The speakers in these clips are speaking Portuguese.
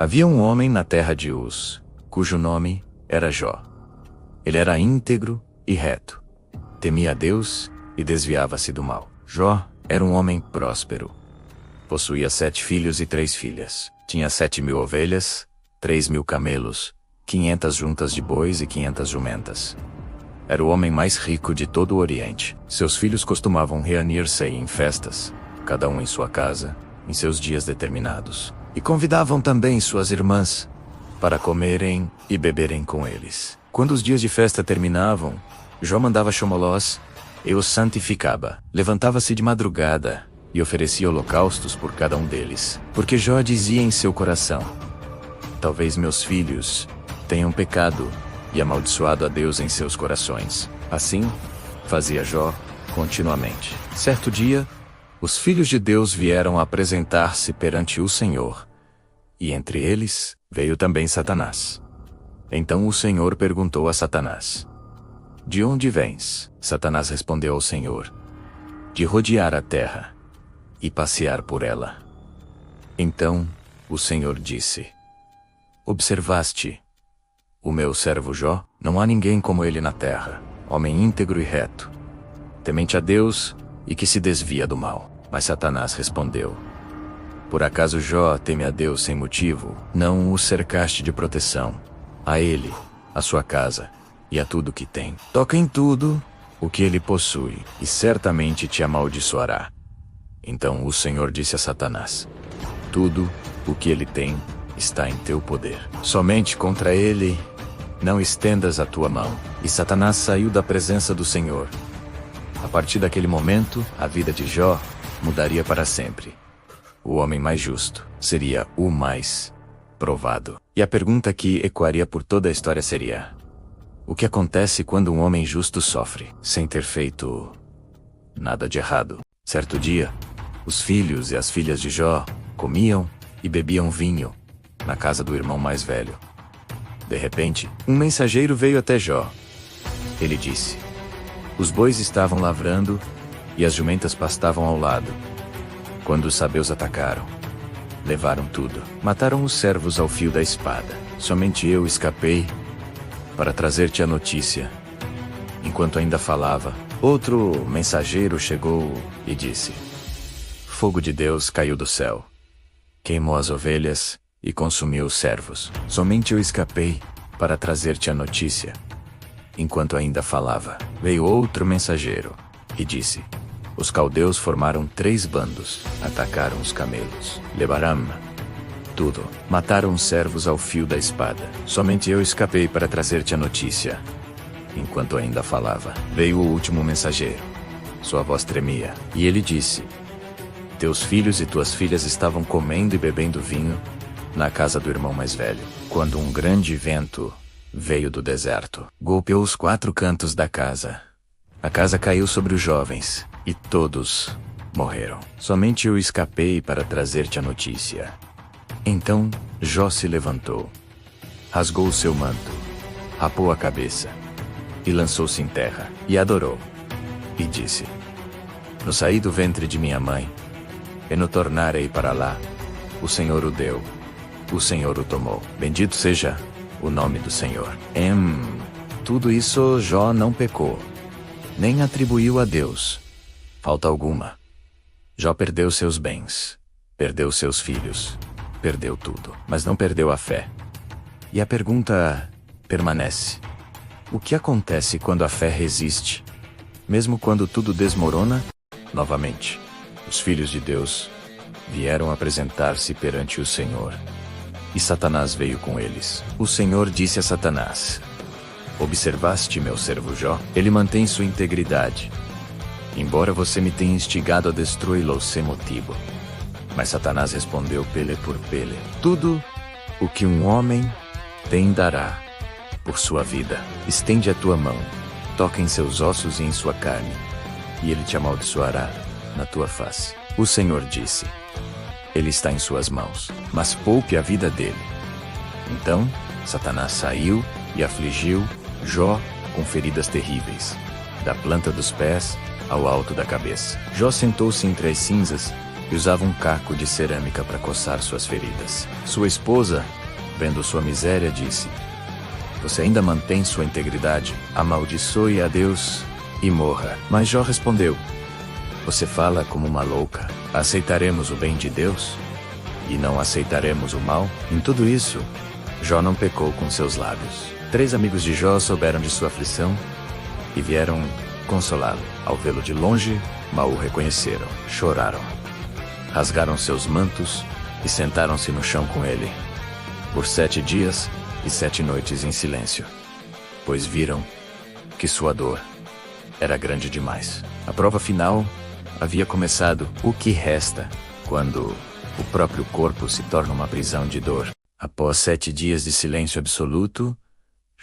Havia um homem na terra de Uz, cujo nome era Jó. Ele era íntegro e reto. Temia a Deus e desviava-se do mal. Jó era um homem próspero. Possuía 7 filhos e 3 filhas. Tinha 7.000 ovelhas, 3.000 camelos, 500 juntas de bois e 500 jumentas. Era o homem mais rico de todo o Oriente. Seus filhos costumavam reunir-se em festas, cada um em sua casa, em seus dias determinados. E convidavam também suas irmãs para comerem e beberem com eles. Quando os dias de festa terminavam, Jó mandava chomolós e os santificava. Levantava-se de madrugada e oferecia holocaustos por cada um deles. Porque Jó dizia em seu coração: talvez meus filhos tenham pecado e amaldiçoado a Deus em seus corações. Assim, fazia Jó continuamente. Certo dia, os filhos de Deus vieram apresentar-se perante o Senhor, e entre eles veio também Satanás. Então o Senhor perguntou a Satanás: de onde vens? Satanás respondeu ao Senhor: de rodear a terra e passear por ela. Então o Senhor disse: observaste o meu servo Jó? Não há ninguém como ele na terra, homem íntegro e reto, temente a Deus e que se desvia do mal. Mas Satanás respondeu: por acaso Jó teme a Deus sem motivo? Não o cercaste de proteção, a ele, a sua casa e a tudo que tem. Toca em tudo o que ele possui, e certamente te amaldiçoará. Então o Senhor disse a Satanás: tudo o que ele tem está em teu poder. Somente contra ele não estendas a tua mão. E Satanás saiu da presença do Senhor. A partir daquele momento, a vida de Jó mudaria para sempre. O homem mais justo seria o mais provado. E a pergunta que ecoaria por toda a história seria: o que acontece quando um homem justo sofre, sem ter feito nada de errado? Certo dia, os filhos e as filhas de Jó comiam e bebiam vinho na casa do irmão mais velho. De repente, um mensageiro veio até Jó. Ele disse: os bois estavam lavrando e as jumentas pastavam ao lado, quando os sabeus atacaram. Levaram tudo. Mataram os servos ao fio da espada. Somente eu escapei para trazer-te a notícia. Enquanto ainda falava, outro mensageiro chegou e disse: fogo de Deus caiu do céu, queimou as ovelhas e consumiu os servos. Somente eu escapei para trazer-te a notícia. Enquanto ainda falava, veio outro mensageiro e disse: os caldeus formaram 3 bandos, atacaram os camelos, levaram tudo, mataram os servos ao fio da espada. Somente eu escapei para trazer-te a notícia. Enquanto ainda falava, veio o último mensageiro. Sua voz tremia, e ele disse: teus filhos e tuas filhas estavam comendo e bebendo vinho na casa do irmão mais velho, quando um grande vento veio do deserto, golpeou os 4 cantos da casa. A casa caiu sobre os jovens, e todos morreram. Somente eu escapei para trazer-te a notícia. Então Jó se levantou, rasgou o seu manto, rapou a cabeça, e lançou-se em terra, e adorou. E disse: no saí do ventre de minha mãe, e no tornarei para lá, o Senhor o deu, o Senhor o tomou. Bendito seja o nome do Senhor. Tudo isso Jó não pecou, nem atribuiu a Deus falta alguma. Jó perdeu seus bens, perdeu seus filhos, perdeu tudo, mas não perdeu a fé. E a pergunta permanece: o que acontece quando a fé resiste, mesmo quando tudo desmorona? Novamente, os filhos de Deus vieram apresentar-se perante o Senhor, e Satanás veio com eles. O Senhor disse a Satanás: observaste meu servo Jó? Ele mantém sua integridade, embora você me tenha instigado a destruí-lo sem motivo. Mas Satanás respondeu pele por pele: tudo o que um homem tem dará por sua vida. Estende a tua mão, toca em seus ossos e em sua carne, e ele te amaldiçoará na tua face. O Senhor disse: ele está em suas mãos, mas poupe a vida dele. Então Satanás saiu e afligiu Jó com feridas terríveis, da planta dos pés ao alto da cabeça. Jó sentou-se entre as cinzas e usava um caco de cerâmica para coçar suas feridas. Sua esposa, vendo sua miséria, disse: "Você ainda mantém sua integridade? Amaldiçoe a Deus e morra." Mas Jó respondeu: "Você fala como uma louca. Aceitaremos o bem de Deus e não aceitaremos o mal?" Em tudo isso, Jó não pecou com seus lábios. 3 amigos de Jó souberam de sua aflição e vieram consolá-lo. Ao vê-lo de longe, mal o reconheceram. Choraram, rasgaram seus mantos e sentaram-se no chão com ele, por 7 dias e 7 noites em silêncio, pois viram que sua dor era grande demais. A prova final havia começado. O que resta quando o próprio corpo se torna uma prisão de dor? Após 7 dias de silêncio absoluto,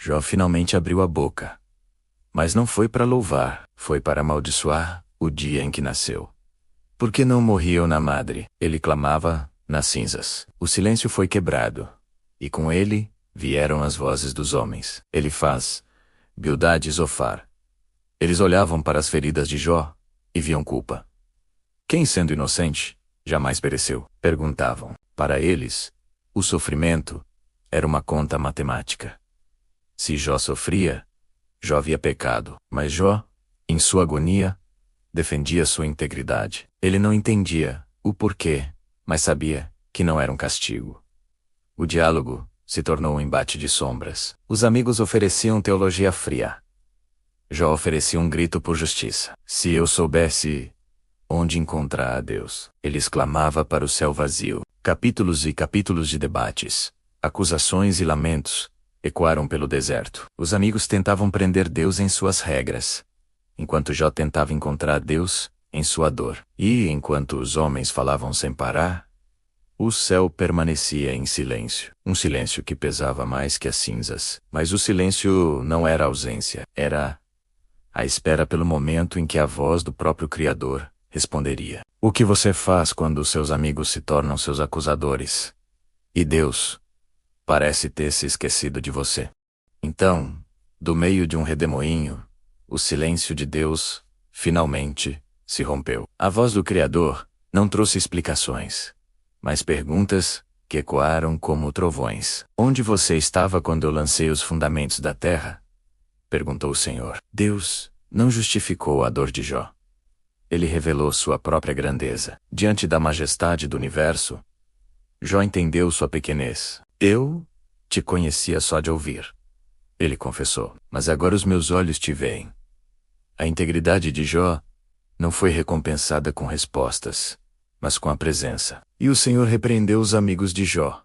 Jó finalmente abriu a boca. Mas não foi para louvar, foi para amaldiçoar o dia em que nasceu. Por que não morriam na madre? Ele clamava nas cinzas. O silêncio foi quebrado, e com ele vieram as vozes dos homens. Elifaz, Bildade e Zofar. Eles olhavam para as feridas de Jó e viam culpa. Quem, sendo inocente, jamais pereceu? Perguntavam. Para eles, o sofrimento era uma conta matemática. Se Jó sofria, Jó havia pecado. Mas Jó, em sua agonia, defendia sua integridade. Ele não entendia o porquê, mas sabia que não era um castigo. O diálogo se tornou um embate de sombras. Os amigos ofereciam teologia fria. Jó oferecia um grito por justiça. Se eu soubesse onde encontrar a Deus, ele exclamava para o céu vazio. Capítulos e capítulos de debates, acusações e lamentos ecoaram pelo deserto. Os amigos tentavam prender Deus em suas regras, enquanto Jó tentava encontrar Deus em sua dor. E, enquanto os homens falavam sem parar, o céu permanecia em silêncio. Um silêncio que pesava mais que as cinzas. Mas o silêncio não era ausência, era a espera pelo momento em que a voz do próprio Criador responderia. O que você faz quando seus amigos se tornam seus acusadores? E Deus parece ter se esquecido de você. Então, do meio de um redemoinho, o silêncio de Deus, finalmente, se rompeu. A voz do Criador não trouxe explicações, mas perguntas que ecoaram como trovões. Onde você estava quando eu lancei os fundamentos da terra? Perguntou o Senhor. Deus não justificou a dor de Jó. Ele revelou sua própria grandeza. Diante da majestade do universo, Jó entendeu sua pequenez. Eu te conhecia só de ouvir, ele confessou, mas agora os meus olhos te veem. A integridade de Jó não foi recompensada com respostas, mas com a presença. E o Senhor repreendeu os amigos de Jó,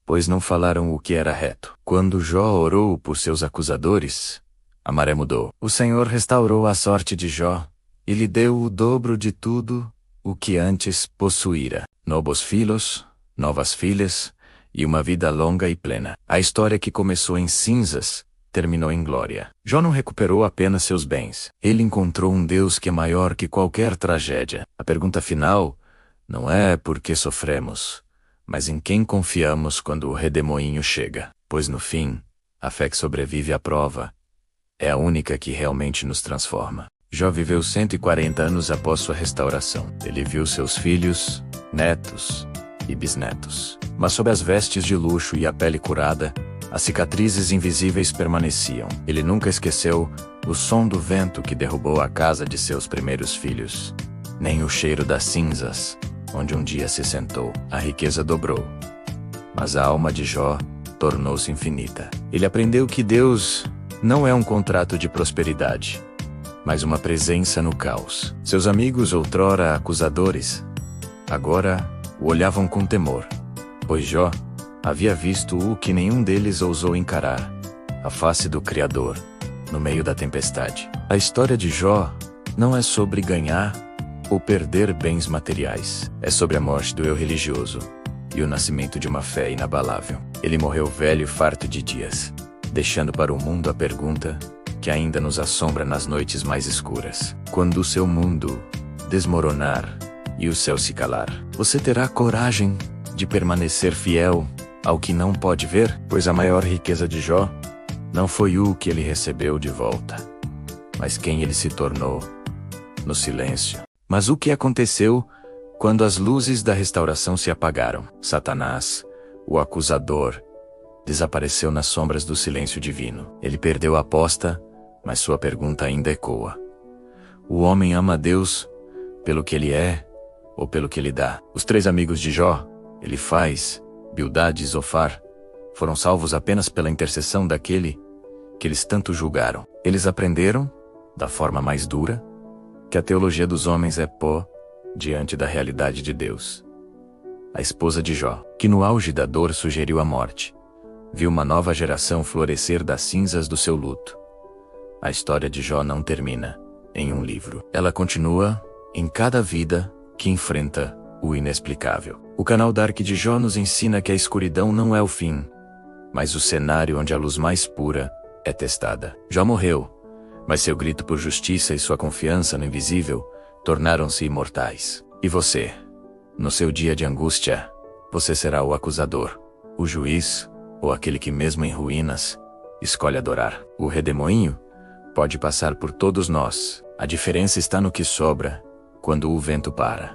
pois não falaram o que era reto. Quando Jó orou por seus acusadores, a maré mudou. O Senhor restaurou a sorte de Jó e lhe deu o dobro de tudo o que antes possuíra: novos filhos, novas filhas e uma vida longa e plena. A história que começou em cinzas terminou em glória. Jó não recuperou apenas seus bens. Ele encontrou um Deus que é maior que qualquer tragédia. A pergunta final não é por que sofremos, mas em quem confiamos quando o redemoinho chega. Pois no fim, a fé que sobrevive à prova é a única que realmente nos transforma. Jó viveu 140 anos após sua restauração. Ele viu seus filhos, netos e bisnetos. Mas sob as vestes de luxo e a pele curada, as cicatrizes invisíveis permaneciam. Ele nunca esqueceu o som do vento que derrubou a casa de seus primeiros filhos, nem o cheiro das cinzas, onde um dia se sentou. A riqueza dobrou, mas a alma de Jó tornou-se infinita. Ele aprendeu que Deus não é um contrato de prosperidade, mas uma presença no caos. Seus amigos, outrora acusadores, agora o olhavam com temor, pois Jó havia visto o que nenhum deles ousou encarar: a face do Criador no meio da tempestade. A história de Jó não é sobre ganhar ou perder bens materiais. É sobre a morte do eu religioso e o nascimento de uma fé inabalável. Ele morreu velho e farto de dias, deixando para o mundo a pergunta que ainda nos assombra nas noites mais escuras: quando o seu mundo desmoronar e o céu se calar, você terá coragem de permanecer fiel ao que não pode ver? Pois a maior riqueza de Jó não foi o que ele recebeu de volta, mas quem ele se tornou no silêncio. Mas o que aconteceu Quando as luzes da restauração se apagaram, Satanás, o acusador, desapareceu nas sombras do silêncio divino. Ele perdeu a aposta, mas sua pergunta ainda ecoa. O homem ama Deus pelo que ele é ou pelo que ele dá? Os 3 amigos de Jó, Elifaz, Bildade e Zofar, foram salvos apenas pela intercessão daquele que eles tanto julgaram. Eles aprenderam, da forma mais dura, que a teologia dos homens é pó diante da realidade de Deus. A esposa de Jó, que no auge da dor sugeriu a morte, viu uma nova geração florescer das cinzas do seu luto. A história de Jó não termina em um livro. Ela continua em cada vida que enfrenta o inexplicável. O canal Dark de Jó nos ensina que a escuridão não é o fim, mas o cenário onde a luz mais pura é testada. Jó morreu, mas seu grito por justiça e sua confiança no invisível tornaram-se imortais. E você? No seu dia de angústia, você será o acusador, o juiz ou aquele que mesmo em ruínas escolhe adorar. O redemoinho pode passar por todos nós. A diferença está no que sobra quando o vento para.